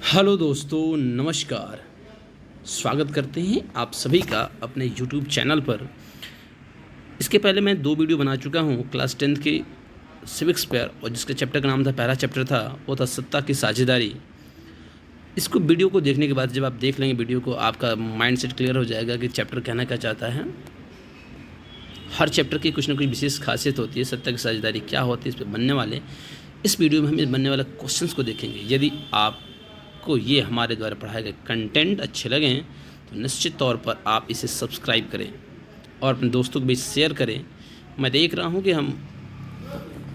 Hello दोस्तों, नमस्कार। स्वागत करते हैं आप सभी का अपने यूट्यूब चैनल पर। इसके पहले मैं 2 वीडियो बना चुका हूँ क्लास 10th के सिविक्स पर, और जिसका चैप्टर का नाम था, पहला चैप्टर था वो था सत्ता की साझेदारी। इसको वीडियो को देखने के बाद जब आप देख लेंगे वीडियो को, आपका माइंडसेट क्लियर हो जाएगा कि चैप्टर कहना क्या चाहता है। हर चैप्टर की कुछ ना कुछ विशेष खासियत होती है। सत्ता की साझेदारी क्या होती है, इस पर बनने वाले इस वीडियो में हम इस बनने वाले क्वेश्चंस को देखेंगे। यदि आपको ये हमारे द्वारा पढ़ाए गए कंटेंट अच्छे लगें तो निश्चित तौर पर आप इसे सब्सक्राइब करें और अपने दोस्तों को भी शेयर करें। मैं देख रहा हूँ कि हम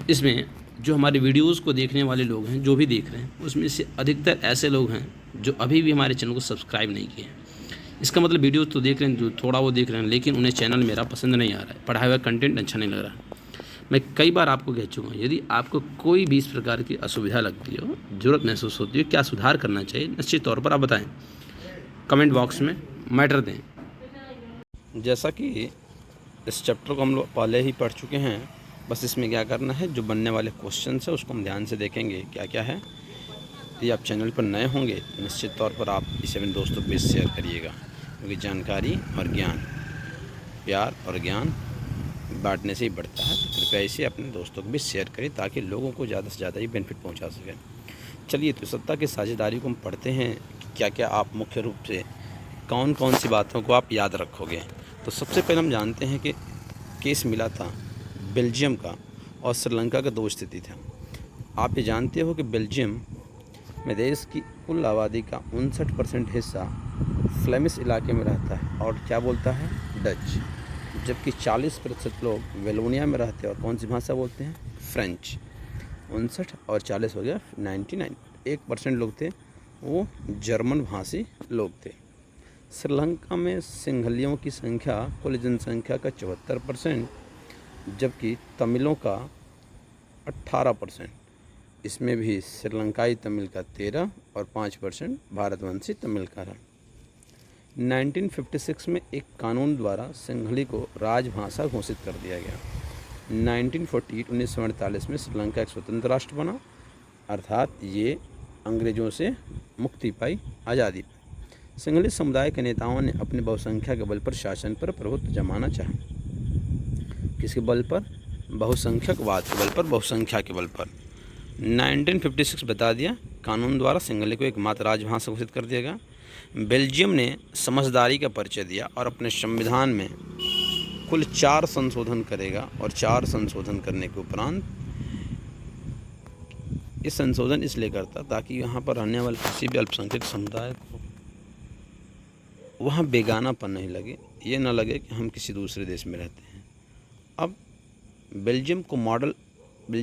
इसमें जो हमारे वीडियोज़ को देखने वाले लोग हैं, जो भी देख रहे हैं, उसमें से अधिकतर ऐसे लोग हैं जो अभी भी हमारे चैनल को सब्सक्राइब नहीं किए हैं। इसका मतलब वीडियो तो देख रहे हैं, जो थोड़ा वो देख रहे हैं, लेकिन उन्हें चैनल मेरा पसंद नहीं आ रहा है, पढ़ाया हुआ कंटेंट अच्छा नहीं लग रहा है। मैं कई बार आपको कह चुका हूँ, यदि आपको कोई भी इस प्रकार की असुविधा लगती हो, ज़रूरत महसूस होती है, क्या सुधार करना चाहिए, निश्चित तौर पर आप बताएं, कमेंट बॉक्स में मैटर दें। जैसा कि इस चैप्टर को हम लोग पहले ही पढ़ चुके हैं, बस इसमें क्या करना है, जो बनने वाले क्वेश्चन है उसको हम ध्यान से देखेंगे क्या क्या है। यदि आप चैनल पर नए होंगे तो निश्चित तौर पर आप इसे अपने दोस्तों को भी शेयर करिएगा, क्योंकि जानकारी और ज्ञान, प्यार और ज्ञान बांटने से ही बढ़ता है। तो कृपया इसे अपने दोस्तों को भी शेयर करें ताकि लोगों को ज़्यादा से ज़्यादा ही बेनिफिट पहुंचा सकें। चलिए, तो सत्ता की साझेदारी को हम पढ़ते हैं कि क्या क्या आप मुख्य रूप से कौन कौन सी बातों को आप याद रखोगे। तो सबसे पहले हम जानते हैं कि केस मिला था बेल्जियम का और श्रीलंका का 2 स्थिति था। आप ये जानते हो कि बेल्जियम में देश की कुल आबादी का 59% हिस्सा फ्लेमिश इलाके में रहता है और क्या बोलता है, डच, जबकि 40% लोग वेलोनिया में रहते हैं और कौन सी भाषा बोलते हैं, फ्रेंच। 59 और 40 हो गया 99। 1% लोग थे वो जर्मन भाषी लोग थे। श्रीलंका में सिंहलियों की संख्या कुल जनसंख्या का 74%, जबकि तमिलों का 18%। इसमें भी श्रीलंकाई तमिल का 13 और 5% भारतवंशी तमिल का रहा। 1956 में एक कानून द्वारा सिंहली को राजभाषा घोषित कर दिया गया। 1948 में श्रीलंका एक स्वतंत्र राष्ट्र बना, अर्थात ये अंग्रेज़ों से मुक्ति पाई, आज़ादी पाई। सिंहली समुदाय के नेताओं ने अपनी बहुसंख्या के बल पर शासन पर प्रभुत्व जमाना चाहा। किसके बल पर? बहुसंख्यकवाद के बल पर, बहुसंख्या के बल पर। 1956 बता दिया, कानून द्वारा सिंहली को एकमात्र राजभाषा घोषित कर दिया गया। बेल्जियम ने समझदारी का परिचय दिया और अपने संविधान में कुल 4 संशोधन करेगा, और 4 संशोधन करने के उपरांत, इस संशोधन इसलिए करता ताकि यहाँ पर रहने वाले किसी भी अल्पसंख्यक समुदाय को वहाँ बेगानापन नहीं लगे, ये ना लगे कि हम किसी दूसरे देश में रहते हैं। अब बेल्जियम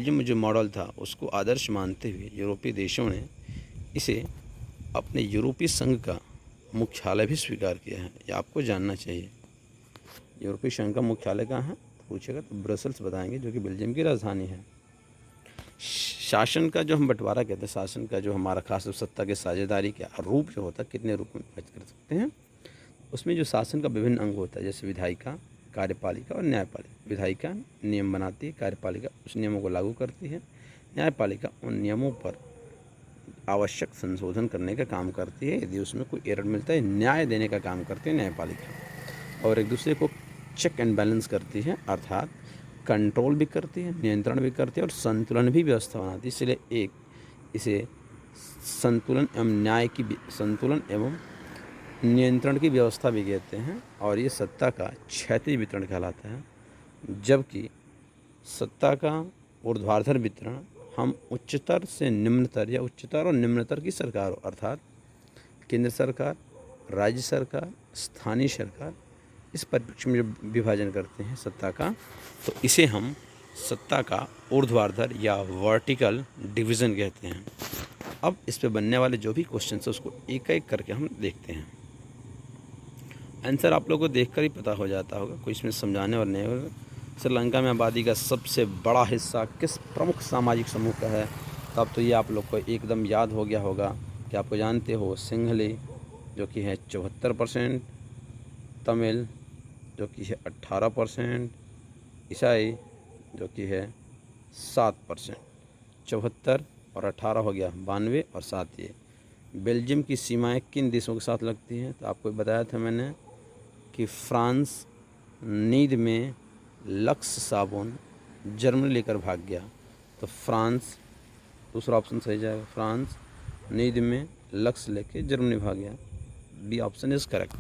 में जो मॉडल था उसको आदर्श मानते हुए यूरोपीय देशों ने इसे अपने यूरोपीय संघ का मुख्यालय भी स्वीकार किया है। ये आपको जानना चाहिए। यूरोपीय संघ का मुख्यालय कहाँ है पूछेगा तो ब्रसल्स बताएंगे, जो कि बेल्जियम की राजधानी है। शासन का जो हम बंटवारा कहते हैं, शासन का जो हमारा खास सत्ता की साझेदारी का रूप जो होता है, कितने रूप में विभाजित कर सकते हैं, उसमें जो शासन का विभिन्न अंग होता है, जैसे विधायिका, कार्यपालिका और न्यायपालिका। विधायिका नियम बनाती है, कार्यपालिका उस नियमों को लागू करती है, न्यायपालिका उन नियमों पर आवश्यक संशोधन करने का काम करती है। यदि उसमें कोई एरर मिलता है, न्याय देने का काम करती है न्यायपालिका, और एक दूसरे को चेक एंड बैलेंस करती है, अर्थात कंट्रोल भी करती है, नियंत्रण भी करती है और संतुलन भी व्यवस्था बनाती है। इसलिए इसे संतुलन एवं नियंत्रण की व्यवस्था भी कहते हैं, और ये सत्ता का क्षैतिज वितरण कहलाता है। जबकि सत्ता का ऊर्ध्वाधर वितरण हम उच्चतर से निम्नतर या उच्चतर और निम्नतर की सरकार, अर्थात केंद्र सरकार, राज्य सरकार, स्थानीय सरकार, इस परिप्रेक्ष्य में जब विभाजन करते हैं सत्ता का, तो इसे हम सत्ता का ऊर्ध्वाधर या वर्टिकल डिवीज़न कहते हैं। अब इस पे बनने वाले जो भी क्वेश्चन है उसको एक एक करके हम देखते हैं। आंसर आप लोगों को देखकर ही पता हो जाता होगा, कोई इसमें समझाने और नहीं होगा। श्रीलंका में आबादी का सबसे बड़ा हिस्सा किस प्रमुख सामाजिक समूह का है? तो अब तो ये आप लोग को एकदम याद हो गया होगा कि आपको जानते हो सिंहली जो कि है 74%, तमिल जो कि है 18%, ईसाई जो कि है 7%। 74 और 18 हो गया 92 और 7 ये बेल्जियम की सीमाएं किन देशों के साथ लगती हैं? तो आपको बताया था मैंने कि फ्रांस नींद में लक्स साबुन जर्मनी लेकर भाग गया। तो फ्रांस, दूसरा ऑप्शन सही जाएगा, फ्रांस नींद में लक्स लेके जर्मनी भाग गया। B option is correct.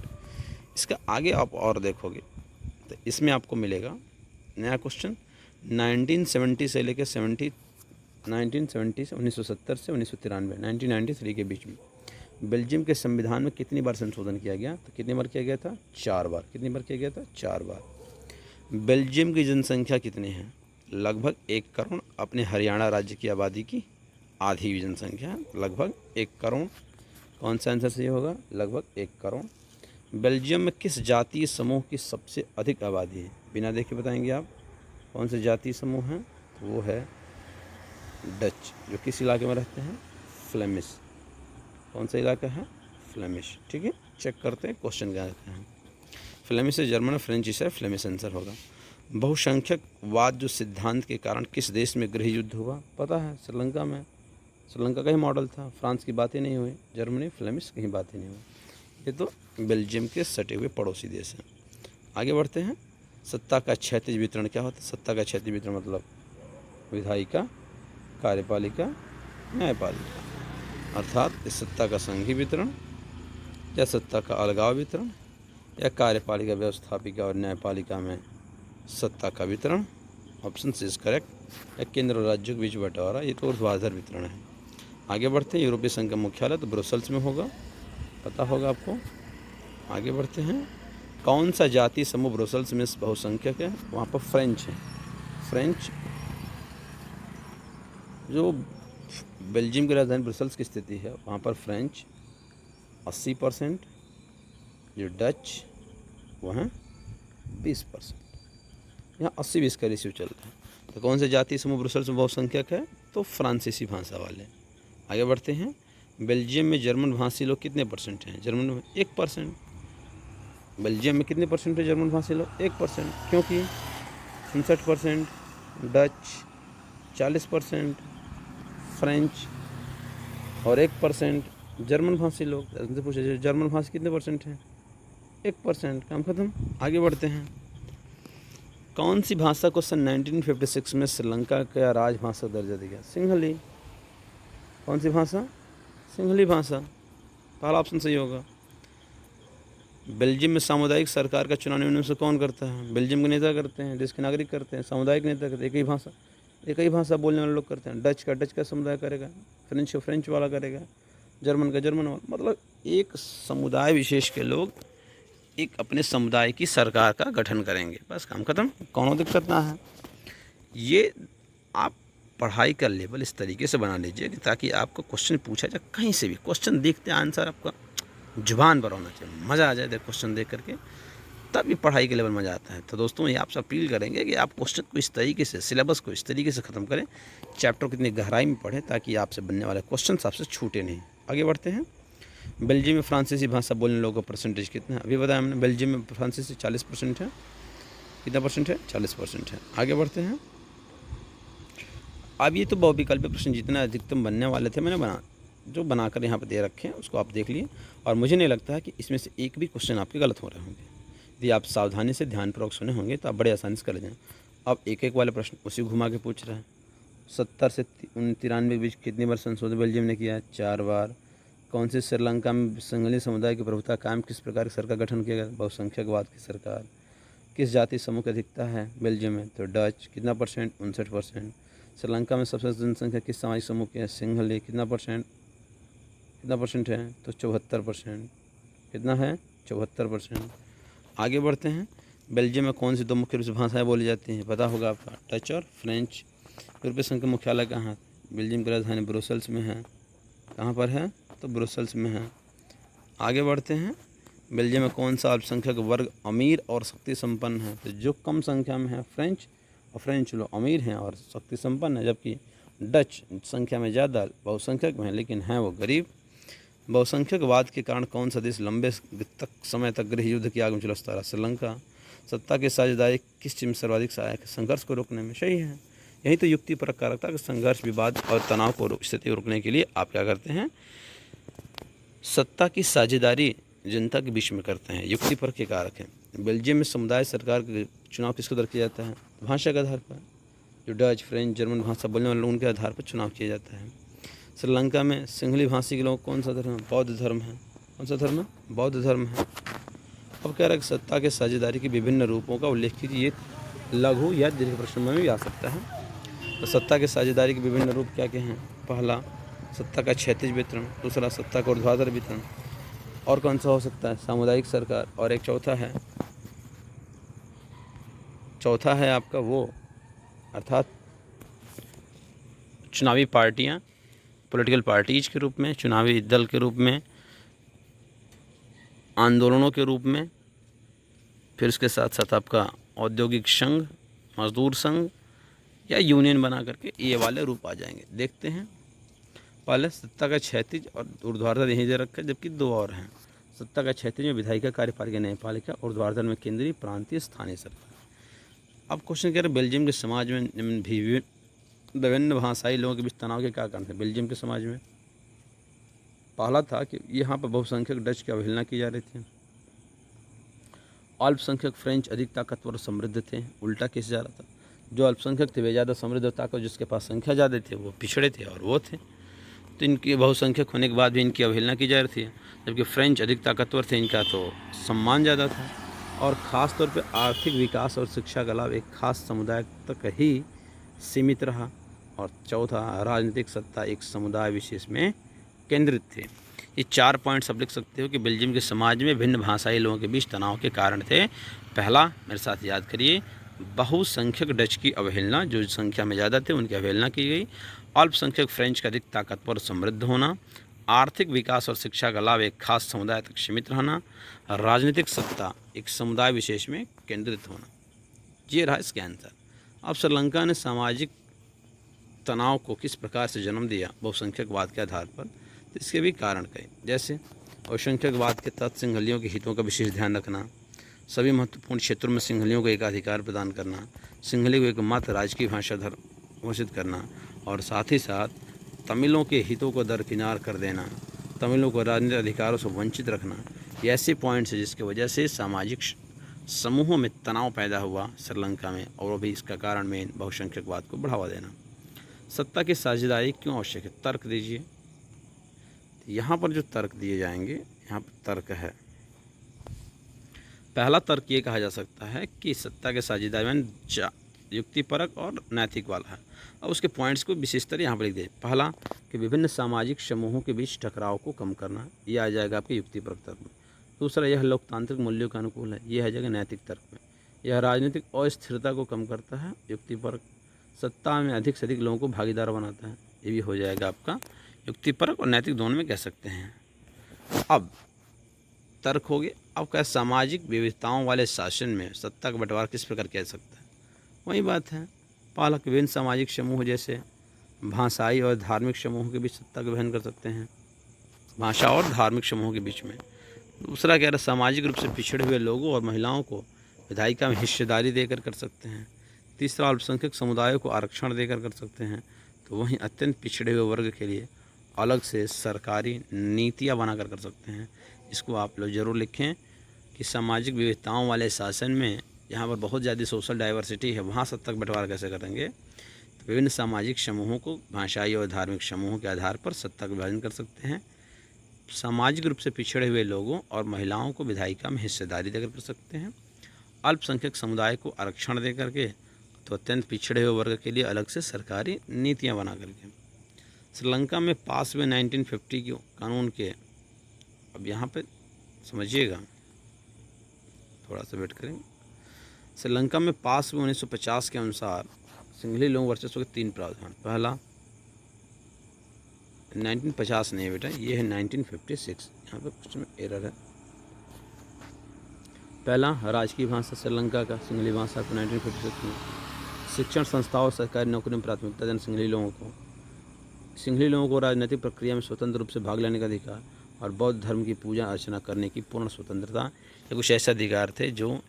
इसका आगे आप और देखोगे तो इसमें आपको मिलेगा नया क्वेश्चन। 1970 से लेकर 1970 से 1970 से 1993 1993 के बीच में बेल्जियम के संविधान में कितनी बार संशोधन किया गया? तो कितनी बार किया गया था? 4 बार। कितनी बार किया गया था? 4 बार। बेल्जियम की जनसंख्या कितनी है? लगभग 1 करोड़। अपने हरियाणा राज्य की आबादी की आधी जनसंख्या, लगभग 1 करोड़। कौन सा आंसर सही होगा? लगभग 1 करोड़। बेल्जियम में किस जातीय समूह की सबसे अधिक आबादी है? बिना देखे बताएंगे आप कौन से जातीय समूह हैं? तो वो है डच, जो किस इलाके में रहते हैं? फ्लेमिश। कौन सा इलाका है? फ्लेमिश। ठीक है, चेक करते हैं क्वेश्चन क्या रहते हैं। फ्लेमिश से जर्मन, फ्रेंच से फ्लेमिश आंसर होगा। बहुसंख्यकवाद जो सिद्धांत के कारण किस देश में गृह युद्ध हुआ? पता है, श्रीलंका में। श्रीलंका का ही मॉडल था। फ्रांस की बातें नहीं हुई, जर्मनी, फ्लेमिश कहीं बातें नहीं हुई। ये तो बेल्जियम के सटे हुए पड़ोसी देश हैं। आगे बढ़ते हैं। सत्ता का क्षैतिज वितरण क्या होता है? सत्ता का क्षैतिज वितरण मतलब विधायिका, कार्यपालिका, न्यायपालिका। अर्थात इस सत्ता का संघीय वितरण या सत्ता का अलगाव वितरण या कार्यपालिका, व्यवस्थापिका और न्यायपालिका में सत्ता का वितरण। Option C is correct. या केंद्र और राज्यों के बीच बंटवारा, ये तो ऊर्ध्वाधर वितरण है। आगे बढ़ते हैं। यूरोपीय संघ का मुख्यालय तो ब्रुसेल्स में होगा, पता होगा आपको। आगे बढ़ते हैं। कौन सा जातीय समूह ब्रुसेल्स में बहुसंख्यक है? वहाँ पर फ्रेंच है। फ्रेंच, जो बेल्जियम की राजधानी ब्रुसेल्स की स्थिति है वहाँ पर फ्रेंच 80%, जो डच वो हैं 20%। यहाँ 80-20 का रेशियो चल रहा है। तो कौन से जातीय समूह ब्रुसेल्स में बहुसंख्यक है? तो फ्रांसीसी भाषा वाले। आगे बढ़ते हैं। बेल्जियम में जर्मन भाषी लोग कितने परसेंट हैं? जर्मन में 1%। बेल्जियम में कितने परसेंट है जर्मन भाषी लोग? 1%। क्योंकि 59% डच, 40% फ्रेंच और 1% जर्मन भाषी लोग। उनसे पूछे जर्मन भाषी कितने परसेंट हैं? 1%। काम खत्म। आगे बढ़ते हैं। कौन सी भाषा को सन 1956 में श्रीलंका का राजभाषा दर्जा दिया गया? सिंहली। कौन सी भाषा? सिंहली भाषा। पहला ऑप्शन सही होगा। बेल्जियम में सामुदायिक सरकार का चुनाव निम्न से कौन करता है? बेल्जियम के नेता करते हैं, देश के नागरिक करते हैं, सामुदायिक नेता करते हैं। एक ही भाषा बोलने वाले लोग करते हैं। डच का समुदाय करेगा, फ्रेंच वाला करेगा, जर्मन का जर्मन वाला। मतलब एक समुदाय विशेष के लोग एक अपने समुदाय की सरकार का गठन करेंगे, बस काम खत्म। कौन दिक्कत ना है। ये आप पढ़ाई का लेवल इस तरीके से बना लीजिए कि ताकि आपको क्वेश्चन पूछा जाए कहीं से भी, क्वेश्चन देखते आंसर आपका जुबान पर होना चाहिए, मज़ा आ जाए क्वेश्चन देख करके, तब भी पढ़ाई के लेवल मज़ा आता है। तो दोस्तों ये आपसे अपील करेंगे कि आप क्वेश्चन को इस तरीके से, सिलेबस को इस तरीके से ख़त्म करें, चैप्टर को कितनी गहराई में पढ़ें ताकि आपसे बनने वाले क्वेश्चन आपसे छूटे नहीं। आगे बढ़ते हैं। बेल्जियम में फ्रांसीसी भाषा बोलने लोगों का परसेंटेज कितना है? अभी बताया हमने, बेल्जियम में फ्रांसीसी 40% है। कितना परसेंट है? 40% है। आगे बढ़ते हैं। अब ये तो बहुविकल्पीय प्रश्न जितना अधिकतम बनने वाले थे मैंने जो बनाकर यहाँ पर दे रखे हैं उसको आप देख लिए, और मुझे नहीं लगता है कि इसमें से एक भी क्वेश्चन आपके गलत हो रहे होंगे। यदि आप सावधानी से ध्यानपूर्वक सुने होंगे तो आप बड़े आसानी से कर जाएँ। अब एक वाले प्रश्न उसी घुमा के पूछ रहे हैं। 70 से 93 के बीच कितनी बार संशोधन बेल्जियम ने किया? 4 बार। कौन सी श्रीलंका में सिंहली समुदाय की प्रभुता कायम किस प्रकार की सरकार गठन किया गया? बहुसंख्यकवाद की सरकार। किस जातीय समूह की अधिकता है बेल्जियम में? तो डच। कितना परसेंट? 59%। श्रीलंका में सबसे जनसंख्या किस सामाजिक समूह की है? सिंहली। कितना परसेंट है? तो 74%। कितना है? 74%। आगे बढ़ते हैं। बेल्जियम में कौन सी 2 मुख्य रूप से भाषाएँ बोली जाती हैं? पता होगा आपका, डच और फ्रेंच। यूरोपीय संघ का मुख्यालय कहाँ है? बेल्जियम की राजधानी ब्रुसेल्स में है। कहाँ पर है? तो ब्रुसेल्स में है। आगे बढ़ते हैं। बेल्जियम में कौन सा अल्पसंख्यक वर्ग अमीर और शक्ति संपन्न है? तो जो कम संख्या में है फ्रेंच, और फ्रेंच लोग अमीर हैं और शक्ति संपन्न है, जबकि डच संख्या में ज़्यादा बहुसंख्यक में है लेकिन हैं वो गरीब। बहुसंख्यकवाद के कारण कौन सा देश लंबे समय तक गृह युद्ध की आग में झुलसता रहा? श्रीलंका। सत्ता की साझेदारी किस चीज़ में सर्वाधिक सहायक है? संघर्ष को रोकने में। सही है। यही तो युक्ति परक कारकता, संघर्ष, विवाद और तनाव को स्थिति को रोकने के लिए आप क्या करते हैं? सत्ता की साझेदारी जनता के बीच में करते हैं, युक्ति पर के कारक हैं। बेल्जियम में समुदाय सरकार के चुनाव किसके द्वारा किया जाता है? भाषा के आधार पर, जो डच, फ्रेंच, जर्मन भाषा बोलने वाले लोग उनके आधार पर चुनाव किया जाता है। श्रीलंका में सिंहली भाषी के लोग कौन सा धर्म है? बौद्ध धर्म है। कौन सा धर्म है? बौद्ध धर्म है। अब कह रहा है कि सत्ता के साझेदारी के विभिन्न रूपों का उल्लेख कीजिए। ये लघु या दीर्घ प्रश्न में भी आ सकता है। तो सत्ता के साझेदारी के विभिन्न रूप क्या क्या हैं? पहला, सत्ता का क्षैतिज वितरण। दूसरा, सत्ता का ऊर्ध्वाधर वितरण। और कौन सा हो सकता है? सामुदायिक सरकार। और एक चौथा है आपका वो, अर्थात चुनावी पार्टियां, पॉलिटिकल पार्टीज के रूप में, चुनावी दल के रूप में, आंदोलनों के रूप में। फिर इसके साथ साथ आपका औद्योगिक संघ, मजदूर संघ या यूनियन बना करके ये वाले रूप आ जाएंगे। देखते हैं। पहले सत्ता का क्षैतिज और ऊर्ध्वाधर यहीं दे रखा है, जबकि दो और हैं। सत्ता का क्षैतिज में विधायिका, कार्यपालिका, न्यायपालिका, ऊर्ध्वाधर में केंद्रीय, प्रांतीय, स्थानीय सरकार। अब क्वेश्चन कह रहे बेल्जियम के समाज में विभिन्न भाषाई लोगों के बीच तनाव के क्या कारण थे? बेल्जियम के समाज में पहला था कि यहाँ पर बहुसंख्यक डच की अवहेलना की जा रही थी। अल्पसंख्यक फ्रेंच अधिक ताकतवर और समृद्ध थे। उल्टा केस जा रहा था, जो अल्पसंख्यक थे वे ज़्यादा समृद्ध और ताकत, जिसके पास संख्या ज़्यादा थे वो पिछड़े थे और वो थे। तो इनकी बहुसंख्यक होने के बाद भी इनकी अवहेलना की जा रही थी। जबकि फ्रेंच अधिक ताकतवर थे, इनका तो सम्मान ज़्यादा था। और ख़ास तौर पे आर्थिक विकास और शिक्षा का लाभ एक खास समुदाय तक ही सीमित रहा। और चौथा, राजनीतिक सत्ता एक समुदाय विशेष में केंद्रित थे। ये 4 पॉइंट्स आप लिख सकते हो कि बेल्जियम के समाज में भिन्न भाषाई लोगों के बीच तनाव के कारण थे। पहला, मेरे साथ याद करिए, बहुसंख्यक डच की अवहेलना, जो संख्या में ज़्यादा थे उनकी अवहेलना की गई। अल्पसंख्यक फ्रेंच का अधिक ताकतवर और समृद्ध होना। आर्थिक विकास और शिक्षा का लाभ एक खास समुदाय तक सीमित रहना। राजनीतिक सत्ता एक समुदाय विशेष में केंद्रित होना। ये रहा इसका आंसर। अब श्रीलंका ने सामाजिक तनाव को किस प्रकार से जन्म दिया? बहुसंख्यकवाद के आधार पर। तो इसके भी कारण कई, जैसे बहुसंख्यकवाद के तहत सिंहलियों के हितों का विशेष ध्यान रखना, सभी महत्वपूर्ण क्षेत्रों में सिंहलियों को एकाधिकार प्रदान करना, सिंहली को एकमात्र राजकीय भाषा घोषित करना, और साथ ही साथ तमिलों के हितों को दरकिनार कर देना, तमिलों को राजनीतिक अधिकारों से वंचित रखना। ये ऐसे पॉइंट्स हैं जिसकी वजह से सामाजिक समूहों में तनाव पैदा हुआ श्रीलंका में, और अभी इसका कारण मेन बहुसंख्यकवाद को बढ़ावा देना। सत्ता की साझेदारी क्यों आवश्यक है? तर्क दीजिए। यहाँ पर जो तर्क दिए जाएंगे, यहाँ पर तर्क है। पहला तर्क ये कहा जा सकता है कि सत्ता के साझेदारी युक्तिपरक और नैतिक वाला है। अब उसके पॉइंट्स को विशेषतर यहाँ पर लिख दीजिए। पहला, कि विभिन्न सामाजिक समूहों के बीच टकराव को कम करना, ये आ जाएगा आपके युक्तिपरक तर्क में। दूसरा, यह लोकतांत्रिक मूल्यों के अनुकूल है, ये आ जाएगा नैतिक तर्क में। यह राजनीतिक अस्थिरता को कम करता है, युक्तिपरक। सत्ता में अधिक से अधिक लोगों को भागीदार बनाता है, ये भी हो जाएगा आपका युक्तिपरक और नैतिक, दोनों में कह सकते हैं। अब तर्क हो गए। अब क्या सामाजिक विविधताओं वाले शासन में सत्ता का बंटवारा किस प्रकार किया जा सकता है? वही बात है, पहला, विभिन्न सामाजिक समूह जैसे भाषाई और धार्मिक समूहों के बीच सत्ता का वहन कर सकते हैं, भाषा और धार्मिक समूहों के बीच में। दूसरा कह रहा है सामाजिक रूप से पिछड़े हुए लोगों और महिलाओं को विधायिका में हिस्सेदारी देकर कर सकते हैं। तीसरा, अल्पसंख्यक समुदायों को आरक्षण देकर कर सकते हैं। तो वहीं अत्यंत पिछड़े हुए वर्ग के लिए अलग से सरकारी नीतियाँ बनाकर कर सकते हैं। इसको आप लोग ज़रूर लिखें कि सामाजिक विविधताओं वाले शासन में जहाँ पर बहुत ज़्यादा सोशल डाइवर्सिटी है, वहाँ सत्ता का बंटवारा कैसे करेंगे? तो विभिन्न सामाजिक समूहों को भाषाई और धार्मिक समूहों के आधार पर सत्ता का विभाजन कर सकते हैं। सामाजिक रूप से पिछड़े हुए लोगों और महिलाओं को विधायिका में हिस्सेदारी देकर कर सकते हैं। अल्पसंख्यक समुदाय को आरक्षण दे करके, तो अत्यंत पिछड़े हुए वर्ग के लिए अलग से सरकारी नीतियाँ बना करके। श्रीलंका में पास हुए 1950 के कानून के, अब यहाँ पे समझिएगा, थोड़ा सा वेट करें। श्रीलंका में पास हुए 1950 के अनुसार सिंहली लोग वर्चस्व के 3 प्रावधान। पहला, 1950 नहीं है बेटा, ये है 1956, यहाँ पे कुछ में एरर है। पहला, राजकीय भाषा श्रीलंका का सिंहली भाषा को 1956 में। शिक्षण संस्थाओं और सरकारी नौकरी में प्राथमिकता देना सिंहली लोगों को राजनीतिक प्रक्रिया में स्वतंत्र रूप से भाग लेने का अधिकार, और बौद्ध धर्म की पूजा अर्चना करने की पूर्ण स्वतंत्रता। ये कुछ ऐसे अधिकार थे जो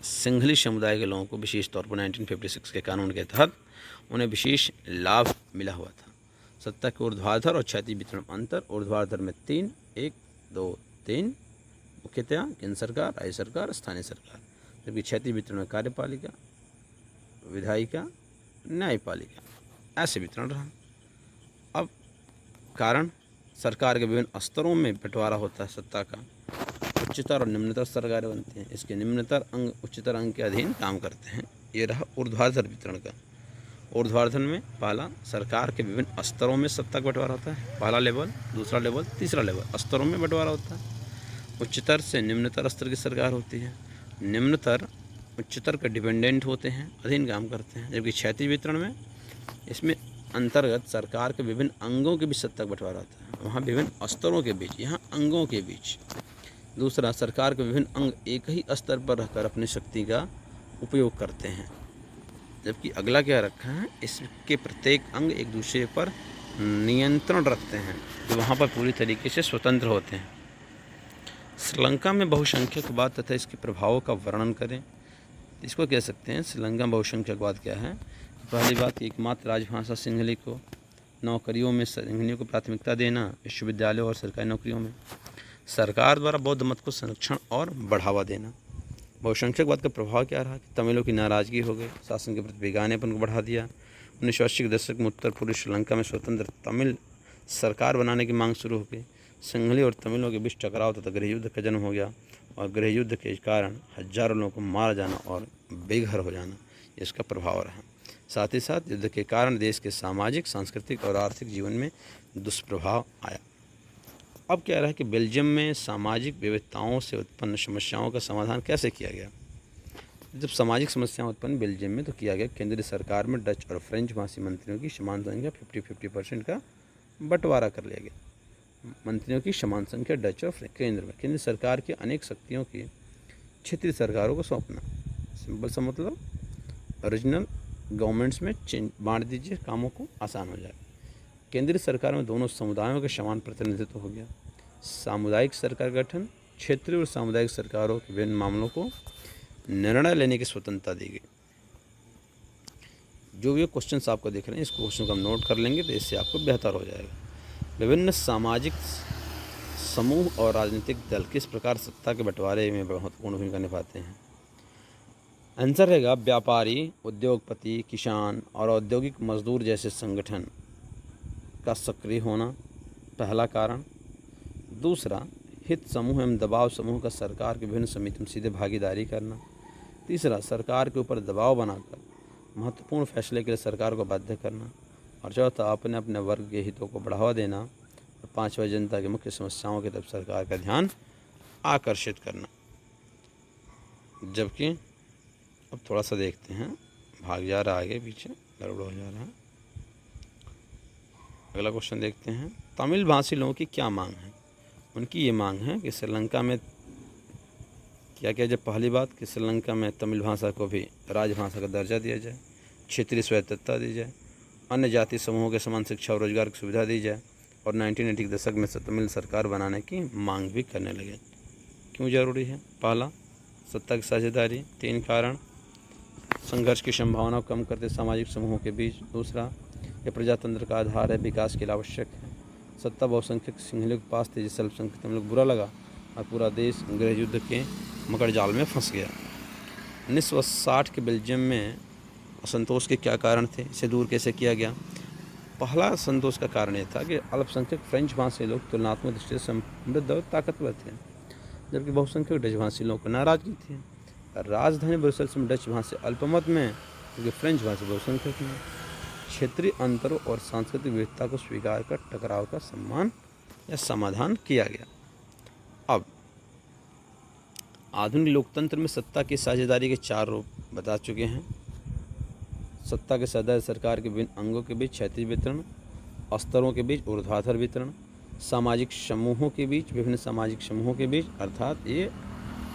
सिंहली समुदाय के लोगों को विशेष तौर पर 1956 के कानून के तहत उन्हें विशेष लाभ मिला हुआ था। सत्ता के ऊर्ध्वाधर और क्षैतिज वितरण अंतर। ऊर्ध्वाधर में 3, 1, 2, 3 मुख्यतया केंद्र सरकार, राज्य सरकार, स्थानीय सरकार, जबकि क्षैतिज वितरण में कार्यपालिका, विधायिका, न्यायपालिका, ऐसे वितरण रहा। अब कारण सरकार के विभिन्न स्तरों में बंटवारा होता है सत्ता का। उच्चतर और निम्नतर सरकारें बनती हैं। इसके निम्नतर अंग उच्चतर अंग के अधीन काम करते हैं। ये रहा ऊर्ध्वाधर वितरण का। ऊर्ध्वाधर में पहला सरकार के विभिन्न स्तरों में सत्ता का बंटवारा होता है। पहला लेवल, दूसरा लेवल, तीसरा लेवल, स्तरों में बंटवारा होता है। उच्चतर से निम्नतर स्तर की सरकार होती है। निम्नतर उच्चतर के डिपेंडेंट होते हैं, अधीन काम करते हैं। जबकि क्षैतिज वितरण में इसमें अंतर्गत सरकार के विभिन्न अंगों के बीच सत्ता का बंटवारा होता है। वहाँ विभिन्न स्तरों के बीच, यहाँ अंगों के बीच। दूसरा, सरकार के विभिन्न अंग एक ही स्तर पर रहकर अपनी शक्ति का उपयोग करते हैं। जबकि अगला क्या रखा है, इसके प्रत्येक अंग एक दूसरे पर नियंत्रण रखते हैं, जो वहाँ पर पूरी तरीके से स्वतंत्र होते हैं। श्रीलंका में बहुसंख्यकवाद तथा इसके प्रभावों का वर्णन करें। इसको कह सकते हैं श्रीलंका में बहुसंख्यकवाद क्या है। पहली बात, एकमात्र राजभाषा सिंहली को, नौकरियों में सिंहलियों को प्राथमिकता देना, विश्वविद्यालयों और सरकारी नौकरियों में, सरकार द्वारा बौद्ध मत को संरक्षण और बढ़ावा देना। बहुसंख्यकवाद का प्रभाव क्या रहा कि तमिलों की नाराज़गी हो गई, शासन के प्रति बेगानेपन को बढ़ा दिया। 1980 के दशक में उत्तर पूर्वी श्रीलंका में स्वतंत्र तमिल सरकार बनाने की मांग शुरू हो गई। सिंहली और तमिलों के बीच टकराव तथा गृह युद्ध का जन्म हो गया, और गृह युद्ध के कारण हजारों लोगों को मारा जाना और बेघर हो जाना इसका प्रभाव रहा। साथ ही साथ युद्ध के कारण देश के सामाजिक, सांस्कृतिक और आर्थिक जीवन में दुष्प्रभाव आया। अब क्या रहा कि बेल्जियम में सामाजिक विविधताओं से उत्पन्न समस्याओं का समाधान कैसे किया गया। जब सामाजिक समस्याएं उत्पन्न बेल्जियम में तो किया गया, केंद्रीय सरकार में डच और फ्रेंच भाषी मंत्रियों की समान संख्या 50-50% का बंटवारा कर लिया गया। मंत्रियों की समान संख्या डच और केंद्र में, केंद्र सरकार की अनेक शक्तियों की क्षेत्रीय सरकारों को सौंपना। सिंपल सा मतलब, ओरिजिनल गवर्नमेंट्स में बांट दीजिए, कामों को आसान हो जाए। केंद्रीय सरकार में दोनों समुदायों के समान प्रतिनिधित्व हो गया। सामुदायिक सरकार गठन, क्षेत्रीय और सामुदायिक सरकारों के विभिन्न मामलों को निर्णय लेने की स्वतंत्रता दी गई। जो भी क्वेश्चन आपको दिख रहे हैं, इस क्वेश्चन को हम नोट कर लेंगे तो इससे आपको बेहतर हो जाएगा। विभिन्न सामाजिक समूह और राजनीतिक दल किस प्रकार सत्ता के बंटवारे में महत्वपूर्ण भूमिका निभाते हैं। आंसर रहेगा व्यापारी, उद्योगपति, किसान और औद्योगिक मजदूर जैसे संगठन का सक्रिय होना पहला कारण। दूसरा, हित समूह एवं दबाव समूह का सरकार के विभिन्न समितियों में सीधे भागीदारी करना। तीसरा, सरकार के ऊपर दबाव बनाकर महत्वपूर्ण फैसले के लिए सरकार को बाध्य करना। और चौथा, अपने अपने वर्ग के हितों को बढ़ावा देना। और पांचवा, जनता की मुख्य समस्याओं की तरफ सरकार का ध्यान आकर्षित करना। जबकि अब थोड़ा सा देखते हैं, भाग जा रहा है आगे पीछे, गड़बड़ हो जा रहा है। अगला क्वेश्चन देखते हैं, तमिल भाषी लोगों की क्या मांग है। उनकी ये मांग है कि श्रीलंका में क्या किया जाए। पहली बात कि श्रीलंका में तमिल भाषा को भी राजभाषा का दर्जा दिया जाए, क्षेत्रीय स्वायत्तता दी जाए, अन्य जाति समूहों के समान शिक्षा और रोजगार की सुविधा दी जाए, और 1980 के दशक में तमिल सरकार बनाने की मांग भी करने लगे। क्यों ज़रूरी है। पहला, सत्ता की साझेदारी। 3 कारण, संघर्ष की संभावना को कम करते सामाजिक समूहों के बीच। दूसरा, यह प्रजातंत्र का आधार है, विकास के लिए आवश्यक है। सत्ता बहुसंख्यक सिंहलियों के पास थी, जिससे अल्पसंख्यक तमिल को बुरा लगा और पूरा देश गृह युद्ध के मकर जाल में फंस गया। 1960 के बेल्जियम में असंतोष के क्या कारण थे, इसे दूर कैसे किया गया। पहला संतोष का कारण यह था कि अल्पसंख्यक फ्रेंच भाषी लोग तुलनात्मक दृष्टि से समृद्ध और ताकतवर थे, जबकि बहुसंख्यक डच भाषी लोगों को नाराजगी थी। राजधानी ब्रुसेल्स में डच भाषी अल्पमत में, क्योंकि फ्रेंच भाषी बहुसंख्यक में। क्षेत्रीय अंतरों और सांस्कृतिक विविधता को स्वीकार कर टकराव का सम्मान या समाधान किया गया। अब आधुनिक लोकतंत्र में सत्ता की साझेदारी के 4 रूप बता चुके हैं। सत्ता के सदस्य सरकार के विभिन्न अंगों के बीच क्षैतिज वितरण, स्तरों के बीच ऊर्ध्वाधर वितरण, सामाजिक समूहों के बीच विभिन्न सामाजिक समूहों के बीच, अर्थात ये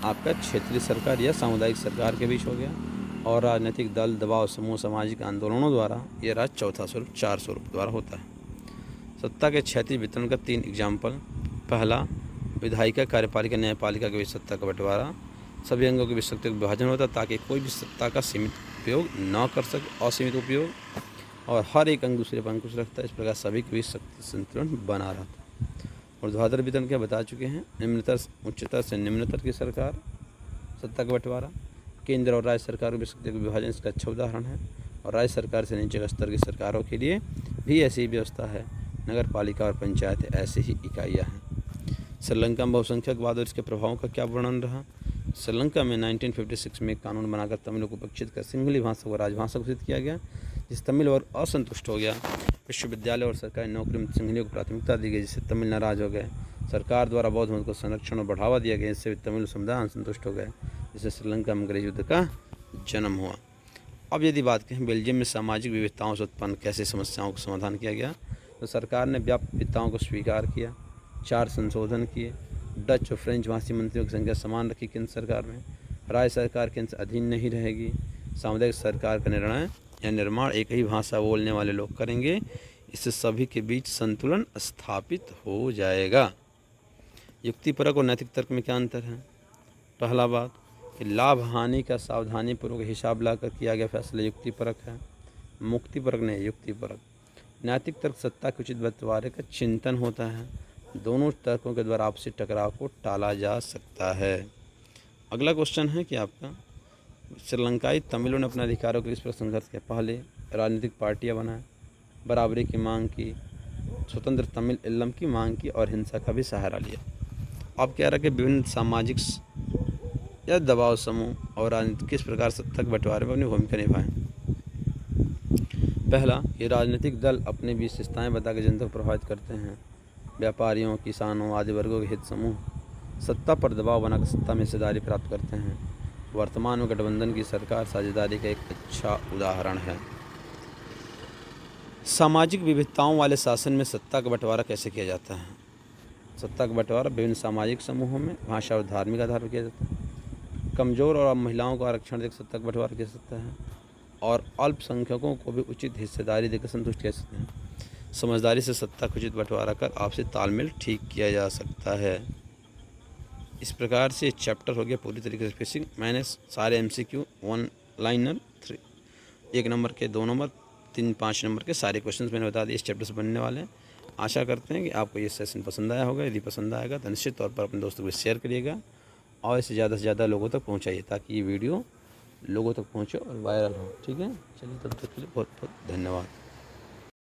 आपका क्षेत्रीय सरकार या सामुदायिक सरकार के बीच हो गया, और राजनीतिक दल, दबाव समूह, सामाजिक आंदोलनों द्वारा, ये रहा चौथा स्वरूप। 4 स्वरूप द्वारा होता है। सत्ता के क्षैतिज वितरण का 3 एग्जाम्पल। पहला, विधायिका, कार्यपालिका, न्यायपालिका के बीच सत्ता का बंटवारा। सभी अंगों के बीच सत्ता का विभाजन होता है ताकि कोई भी सत्ता का सीमित उपयोग न कर सके, असीमित उपयोग। और हर एक अंग दूसरे पर अंकुश रखता है। इस प्रकार सभी के बीच शक्ति संतुलन बना रहता है। ऊर्ध्वाधर वितरण क्या बता चुके हैं। निम्नतर उच्चतर से निम्नतर की सरकार, सत्ता का बंटवारा, केंद्र और राज्य सरकारों की शक्ति का विभाजन इसका अच्छा उदाहरण है। और राज्य सरकार से नीचे के स्तर की सरकारों के लिए भी ऐसी व्यवस्था है। नगर पालिका और पंचायत ऐसी ही इकाइयाँ हैं। श्रीलंका में बहुसंख्यकवाद और इसके प्रभावों का क्या वर्णन रहा। श्रीलंका में 1956 में एक कानून बनाकर तमिलों को उपेक्षित कर सिंहली भाषा को राजभाषा घोषित किया गया। जिस तमिल वर्ग असंतुष्ट हो गया, विश्वविद्यालय और सरकारी नौकरी में सिंहलियों को प्राथमिकता दी गई, जिससे तमिल नाराज हो गए। सरकार द्वारा बौद्ध मत को संरक्षण और बढ़ावा दिया गया, इससे तमिल समुदाय असंतुष्ट हो गए, जिससे श्रीलंका में गृह युद्ध का जन्म हुआ। अब यदि बात करें बेल्जियम में सामाजिक विविधताओं से उत्पन्न कैसे समस्याओं का समाधान किया गया, तो सरकार ने व्याप्त विविधताओं को स्वीकार किया, 4 संशोधन किए। डच और फ्रेंच भाषी मंत्रियों की संख्या समान रखी केंद्र सरकार में। राज्य सरकार केंद्र अधीन नहीं रहेगी। सामुदायिक सरकार का निर्णय या निर्माण एक ही भाषा बोलने वाले लोग करेंगे। इससे सभी के बीच संतुलन स्थापित हो जाएगा। युक्तिपरक और नैतिक तर्क में क्या अंतर है। पहला बात कि लाभ हानि का सावधानीपूर्वक हिसाब लाकर किया गया फैसला युक्तिपरक है, मुक्तिपरक नहीं, युक्तिपरक। नैतिक तर्क सत्ता के उचित बंटवारे का चिंतन होता है। दोनों तर्कों के द्वारा आपसी टकराव को टाला जा सकता है। अगला क्वेश्चन है कि आपका श्रीलंकाई तमिलों ने अपने अधिकारों के लिए इस पर संघर्ष किया। पहले राजनीतिक पार्टियां बनाए, बराबरी की मांग की, स्वतंत्र तमिल इल्लम की मांग की और हिंसा का भी सहारा लिया। अब कह रहा है कि विभिन्न सामाजिक या दबाव समूह और राजनीति किस प्रकार सत्ता के बंटवारे में अपनी भूमिका निभाएं। पहला, ये राजनीतिक दल अपनी विशेषताएं बताकर जनता को प्रभावित करते हैं। व्यापारियों, किसानों आदि वर्गों के हित समूह सत्ता पर दबाव बनाकर सत्ता में हिस्सेदारी प्राप्त करते हैं। वर्तमान में गठबंधन की सरकार साझेदारी का एक अच्छा उदाहरण है। सामाजिक विविधताओं वाले शासन में सत्ता का बंटवारा कैसे किया जाता है। सत्ता का बंटवारा विभिन्न सामाजिक समूहों में भाषा और धार्मिक आधार पर किया जाता है। कमज़ोर और महिलाओं को आरक्षण देकर सत्ता का बंटवारा किया जा सकता है और अल्पसंख्यकों को भी उचित हिस्सेदारी देकर संतुष्ट किया जा सकता है। समझदारी से सत्ता का उचित बंटवारा कर आपसी तालमेल ठीक किया जा सकता है। इस प्रकार से चैप्टर हो गया पूरी तरीके से फिशिंग। मैंने सारे MCQ 1 लाइनर 3 1 नंबर के 2 नंबर 3 5 नंबर के सारे क्वेश्चंस मैंने बता दिए इस चैप्टर से बनने वाले हैं। आशा करते हैं कि आपको ये सेशन पसंद आया होगा। यदि पसंद आएगा तो निश्चित तौर पर अपने दोस्तों को शेयर करिएगा और इसे ज़्यादा से ज़्यादा लोगों तक पहुँचाइए ताकि ये वीडियो लोगों तक पहुँचे और वायरल हो। ठीक है, चलिए तब तक के लिए बहुत बहुत धन्यवाद।